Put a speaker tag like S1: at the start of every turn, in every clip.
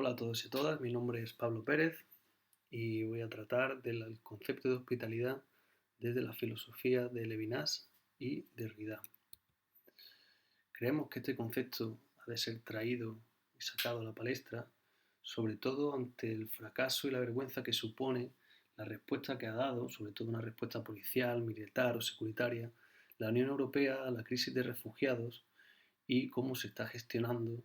S1: Hola a todos y a todas, mi nombre es Pablo Pérez y voy a tratar del concepto de hospitalidad desde la filosofía de Levinas y Derrida. Creemos que este concepto ha de ser traído y sacado a la palestra, sobre todo ante el fracaso y la vergüenza que supone la respuesta que ha dado, sobre todo una respuesta policial, militar o securitaria, la Unión Europea a la crisis de refugiados y cómo se está gestionando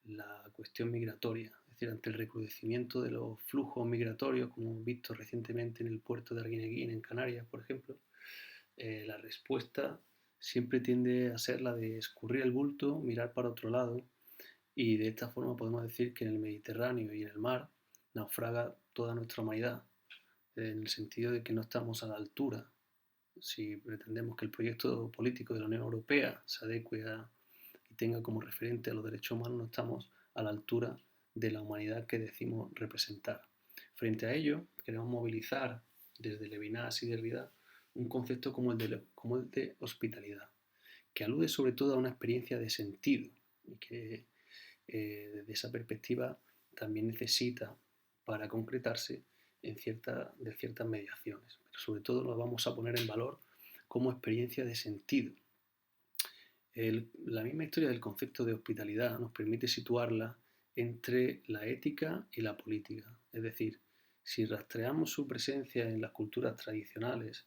S1: la cuestión migratoria, es decir, ante el recrudecimiento de los flujos migratorios, como hemos visto recientemente en el puerto de Arguineguín, en Canarias, por ejemplo, la respuesta siempre tiende a ser la de escurrir el bulto, mirar para otro lado, y de esta forma podemos decir que en el Mediterráneo y en el mar naufraga toda nuestra humanidad, en el sentido de que no estamos a la altura. Si pretendemos que el proyecto político de la Unión Europea se adecue y tenga como referente a los derechos humanos, no estamos a la altura de la humanidad que decimos representar. Frente a ello, queremos movilizar desde Levinas y Derrida un concepto como el de hospitalidad, que alude sobre todo a una experiencia de sentido y que desde esa perspectiva también necesita para concretarse de ciertas mediaciones, pero sobre todo lo vamos a poner en valor como experiencia de sentido. La misma historia del concepto de hospitalidad nos permite situarla entre la ética y la política. Es decir, si rastreamos su presencia en las culturas tradicionales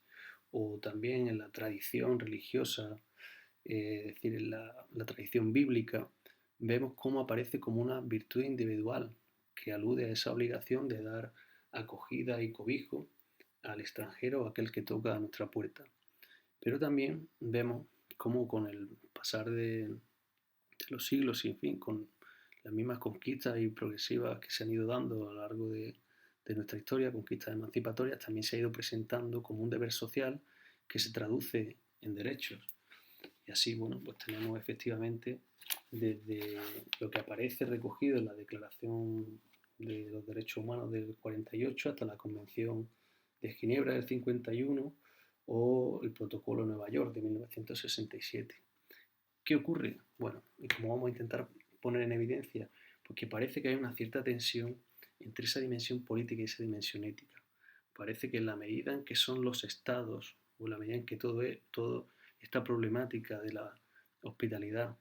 S1: o también en la tradición religiosa, es decir, en la tradición bíblica, vemos cómo aparece como una virtud individual que alude a esa obligación de dar acogida y cobijo al extranjero o a aquel que toca a nuestra puerta. Pero también vemos cómo con el pasar de los siglos y en fin, con las mismas conquistas y progresivas que se han ido dando a lo largo de nuestra historia, conquistas emancipatorias, también se ha ido presentando como un deber social que se traduce en derechos. Y así, bueno, pues tenemos efectivamente desde lo que aparece recogido en la Declaración de los Derechos Humanos del 48 hasta la Convención de Ginebra del 51 o el Protocolo de Nueva York de 1967. ¿Qué ocurre? Bueno, y como vamos a intentar poner en evidencia, porque parece que hay una cierta tensión entre esa dimensión política y esa dimensión ética. Parece que en la medida en que son los estados, o en la medida en que todo esta problemática de la hospitalidad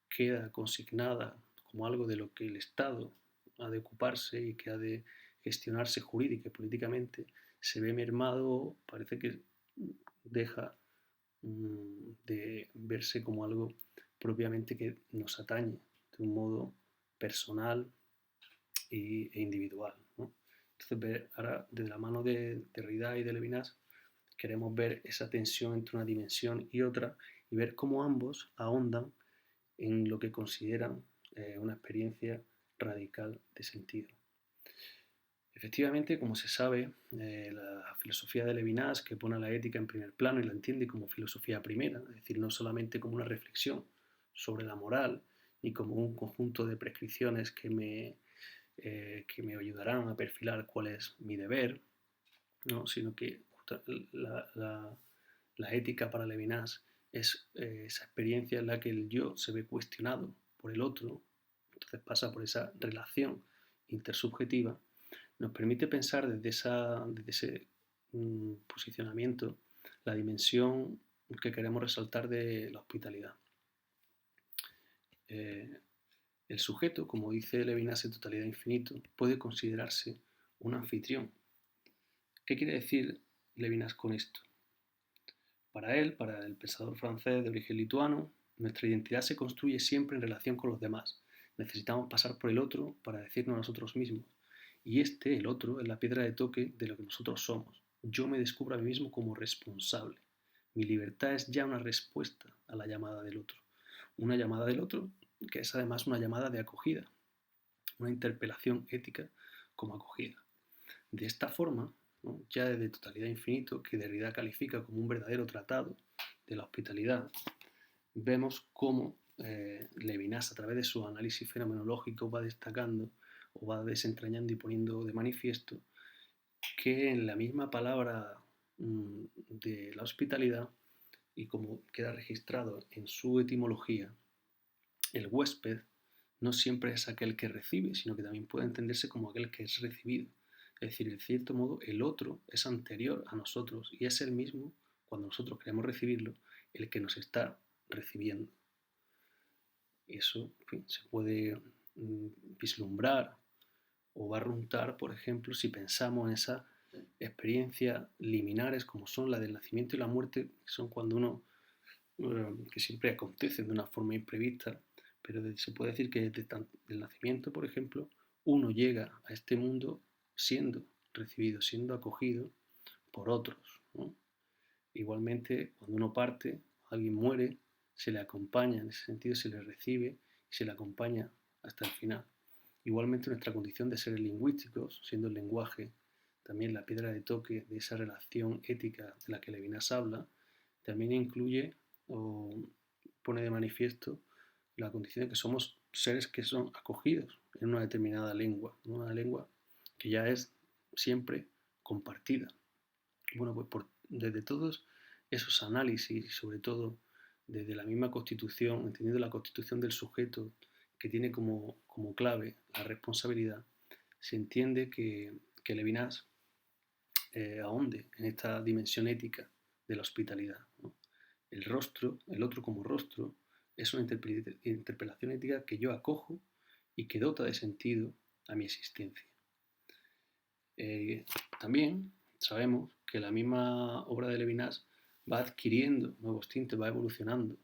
S1: queda consignada como algo de lo que el Estado ha de ocuparse y que ha de gestionarse jurídica y políticamente, se ve mermado, parece que deja de verse como algo propiamente que nos atañe de un modo personal e individual, ¿no? Entonces, ahora, desde la mano de Derrida y de Levinas, queremos ver esa tensión entre una dimensión y otra y ver cómo ambos ahondan en lo que consideran una experiencia radical de sentido. Efectivamente, como se sabe, la filosofía de Levinas, que pone a la ética en primer plano y la entiende como filosofía primera, es decir, no solamente como una reflexión sobre la moral, ni como un conjunto de prescripciones que me ayudarán a perfilar cuál es mi deber, ¿no? Sino que la, la, la ética para Levinas es esa experiencia en la que el yo se ve cuestionado por el otro, entonces pasa por esa relación intersubjetiva, nos permite pensar desde ese posicionamiento la dimensión que queremos resaltar de la hospitalidad. El sujeto, como dice Levinas en Totalidad Infinito, puede considerarse un anfitrión. ¿Qué quiere decir Levinas con esto? Para él, para el pensador francés de origen lituano, nuestra identidad se construye siempre en relación con los demás. Necesitamos pasar por el otro para decirnos a nosotros mismos. Y el otro, es la piedra de toque de lo que nosotros somos. Yo me descubro a mí mismo como responsable. Mi libertad es ya una respuesta a la llamada del otro. Una llamada del otro que es además una llamada de acogida, una interpelación ética como acogida. De esta forma, ¿no? Ya desde Totalidad Infinito, que Derrida califica como un verdadero tratado de la hospitalidad, vemos cómo Levinas, a través de su análisis fenomenológico, va destacando o va desentrañando y poniendo de manifiesto que en la misma palabra de la hospitalidad, y como queda registrado en su etimología, el huésped no siempre es aquel que recibe, sino que también puede entenderse como aquel que es recibido. Es decir, en cierto modo, el otro es anterior a nosotros y es el mismo, cuando nosotros queremos recibirlo, el que nos está recibiendo. Y eso, en fin, se puede vislumbrar o barruntar, por ejemplo, si pensamos en esas experiencias liminares como son la del nacimiento y la muerte, que son cuando uno, que siempre acontecen de una forma imprevista, pero se puede decir que desde el nacimiento, por ejemplo, uno llega a este mundo siendo recibido, siendo acogido por otros, ¿no? Igualmente, cuando uno parte, alguien muere, se le acompaña, en ese sentido se le recibe y se le acompaña hasta el final. Igualmente, nuestra condición de seres lingüísticos, siendo el lenguaje también la piedra de toque de esa relación ética de la que Levinas habla, también incluye o pone de manifiesto la condición de que somos seres que son acogidos en una determinada lengua, una lengua que ya es siempre compartida. Bueno, pues desde todos esos análisis, sobre todo desde la misma constitución, entendiendo la constitución del sujeto que tiene como clave la responsabilidad, se entiende que Levinas ahonde en esta dimensión ética de la hospitalidad, ¿no? El rostro, el otro como rostro, es una interpelación ética que yo acojo y que dota de sentido a mi existencia. También sabemos que la misma obra de Levinas va adquiriendo nuevos tintes, va evolucionando,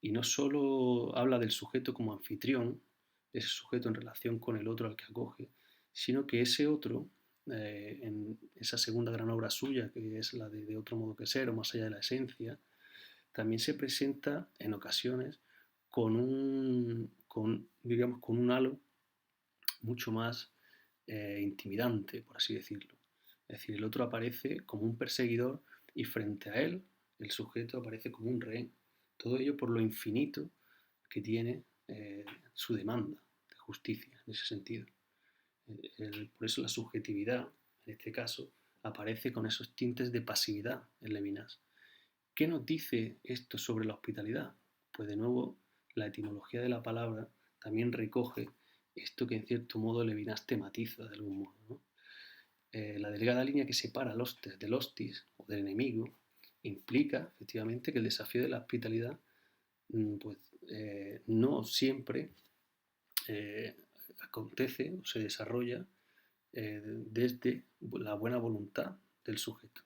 S1: y no solo habla del sujeto como anfitrión, de ese sujeto en relación con el otro al que acoge, sino que ese otro, en esa segunda gran obra suya, que es la de Otro modo que ser, o Más allá de la esencia, también se presenta en ocasiones digamos, con un halo mucho más intimidante, por así decirlo. Es decir, el otro aparece como un perseguidor y frente a él el sujeto aparece como un rehén. Todo ello por lo infinito que tiene su demanda de justicia en ese sentido. Por eso la subjetividad, en este caso, aparece con esos tintes de pasividad en Levinas. ¿Qué nos dice esto sobre la hospitalidad? Pues de nuevo, la etimología de la palabra también recoge esto que en cierto modo Levinas tematiza de algún modo, ¿no? La delgada línea que separa al hostes del hostis o del enemigo implica efectivamente que el desafío de la hospitalidad pues, no siempre eh, acontece o se desarrolla desde la buena voluntad del sujeto.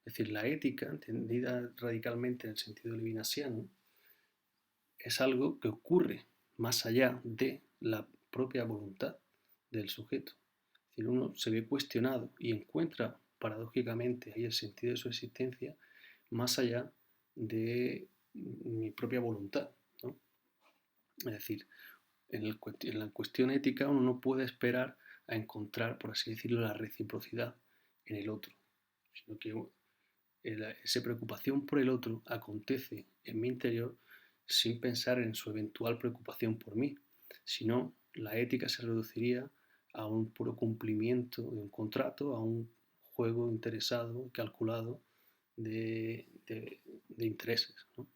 S1: Es decir, la ética, entendida radicalmente en el sentido levinasiano, es algo que ocurre más allá de la propia voluntad del sujeto. Es decir, uno se ve cuestionado y encuentra paradójicamente ahí el sentido de su existencia más allá de mi propia voluntad, ¿no? Es decir, en la cuestión ética uno no puede esperar a encontrar, por así decirlo, la reciprocidad en el otro, sino que esa preocupación por el otro acontece en mi interior sin pensar en su eventual preocupación por mí, sino la ética se reduciría a un puro cumplimiento de un contrato, a un juego interesado, calculado de intereses, ¿no?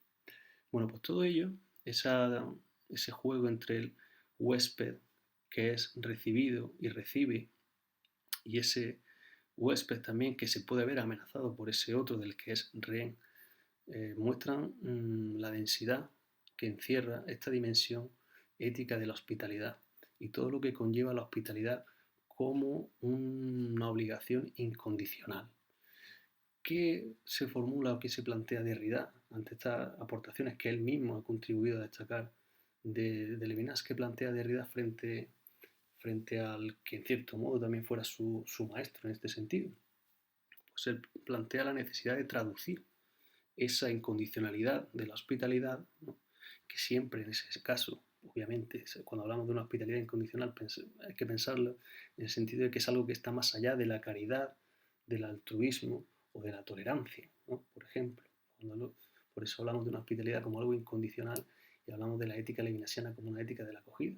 S1: Bueno, pues todo ello, ese juego entre el huésped que es recibido y recibe, y ese huésped también que se puede ver amenazado por ese otro del que es rehén, muestran la densidad que encierra esta dimensión ética de la hospitalidad y todo lo que conlleva la hospitalidad como una obligación incondicional. ¿Qué se formula o qué se plantea Derrida ante estas aportaciones que él mismo ha contribuido a destacar de Levinas? ¿Qué plantea Derrida frente al que en cierto modo también fuera su maestro en este sentido? Pues él plantea la necesidad de traducir esa incondicionalidad de la hospitalidad, ¿no? Que siempre en ese caso, obviamente, cuando hablamos de una hospitalidad incondicional hay que pensarlo en el sentido de que es algo que está más allá de la caridad, del altruismo o de la tolerancia, ¿no? Por ejemplo, por eso hablamos de una hospitalidad como algo incondicional y hablamos de la ética levinasiana como una ética de la acogida.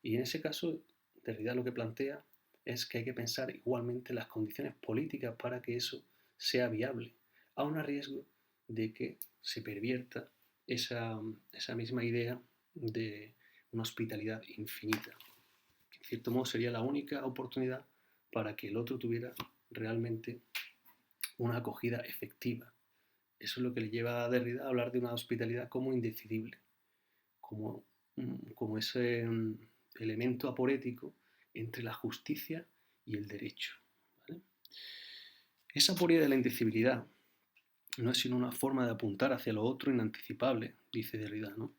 S1: Y en ese caso, Derrida lo que plantea es que hay que pensar igualmente las condiciones políticas para que eso sea viable, aun a riesgo de que se pervierta esa misma idea de una hospitalidad infinita, que en cierto modo sería la única oportunidad para que el otro tuviera realmente una acogida efectiva. Eso es lo que le lleva a Derrida a hablar de una hospitalidad como indecidible, como, como ese elemento aporético entre la justicia y el derecho. ¿Vale? Esa aporia de la indecibilidad no es sino una forma de apuntar hacia lo otro inanticipable, dice Derrida, ¿no?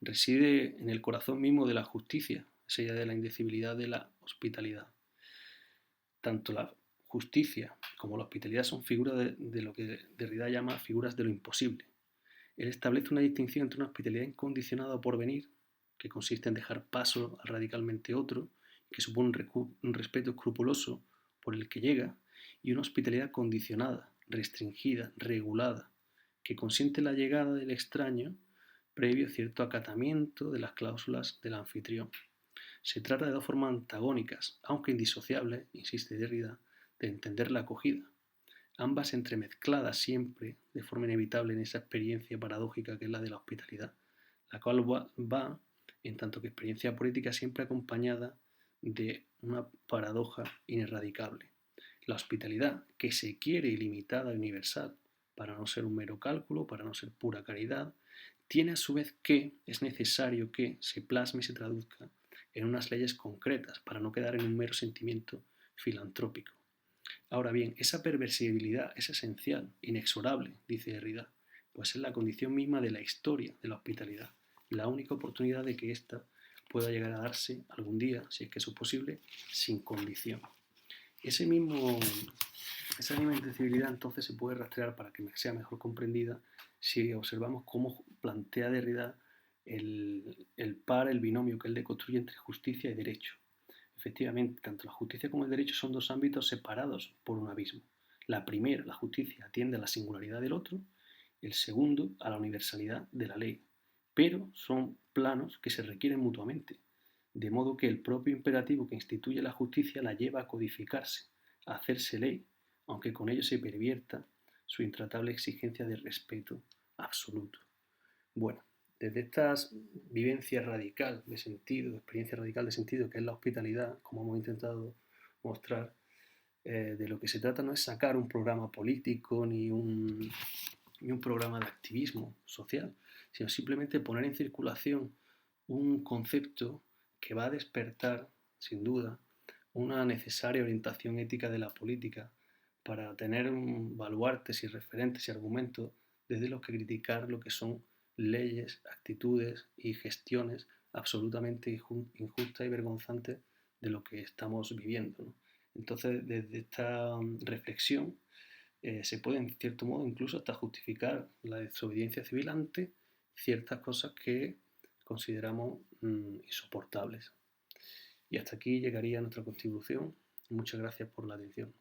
S1: Reside en el corazón mismo de la justicia, esa idea de la indecibilidad de la hospitalidad. Tanto la justicia como la hospitalidad son figuras de lo que Derrida llama figuras de lo imposible. Él establece una distinción entre una hospitalidad incondicionada o porvenir, que consiste en dejar paso a radicalmente otro, que supone un respeto escrupuloso por el que llega, y una hospitalidad condicionada, restringida, regulada, que consiente la llegada del extraño previo cierto acatamiento de las cláusulas del anfitrión. Se trata de dos formas antagónicas, aunque indisociables, insiste Derrida, de entender la acogida, ambas entremezcladas siempre de forma inevitable en esa experiencia paradójica que es la de la hospitalidad, la cual va en tanto que experiencia política siempre acompañada de una paradoja ineradicable. La hospitalidad, que se quiere ilimitada y universal, para no ser un mero cálculo, para no ser pura caridad, tiene a su vez que es necesario que se plasme y se traduzca en unas leyes concretas, para no quedar en un mero sentimiento filantrópico. Ahora bien, esa perversibilidad es esencial, inexorable, dice Derrida, pues es la condición misma de la historia de la hospitalidad, la única oportunidad de que ésta pueda llegar a darse algún día, si es que eso es posible, sin condición. Esa misma indecibilidad entonces se puede rastrear para que sea mejor comprendida si observamos cómo plantea Derrida el par, el binomio que él deconstruye entre justicia y derecho. Efectivamente, tanto la justicia como el derecho son dos ámbitos separados por un abismo. La primera, la justicia, atiende a la singularidad del otro, el segundo, a la universalidad de la ley, pero son planos que se requieren mutuamente, de modo que el propio imperativo que instituye la justicia la lleva a codificarse, a hacerse ley, aunque con ello se pervierta su intratable exigencia de respeto absoluto. Bueno, desde esta vivencia radical de sentido, experiencia radical de sentido, que es la hospitalidad, como hemos intentado mostrar, de lo que se trata no es sacar un programa político ni un programa de activismo social, sino simplemente poner en circulación un concepto que va a despertar, sin duda, una necesaria orientación ética de la política para tener baluartes y referentes y argumentos desde los que criticar lo que son leyes, actitudes y gestiones absolutamente injustas y vergonzantes de lo que estamos viviendo, ¿no? Entonces, desde esta reflexión, se puede, en cierto modo, incluso hasta justificar la desobediencia civil ante ciertas cosas que consideramos insoportables. Y hasta aquí llegaría nuestra contribución. Muchas gracias por la atención.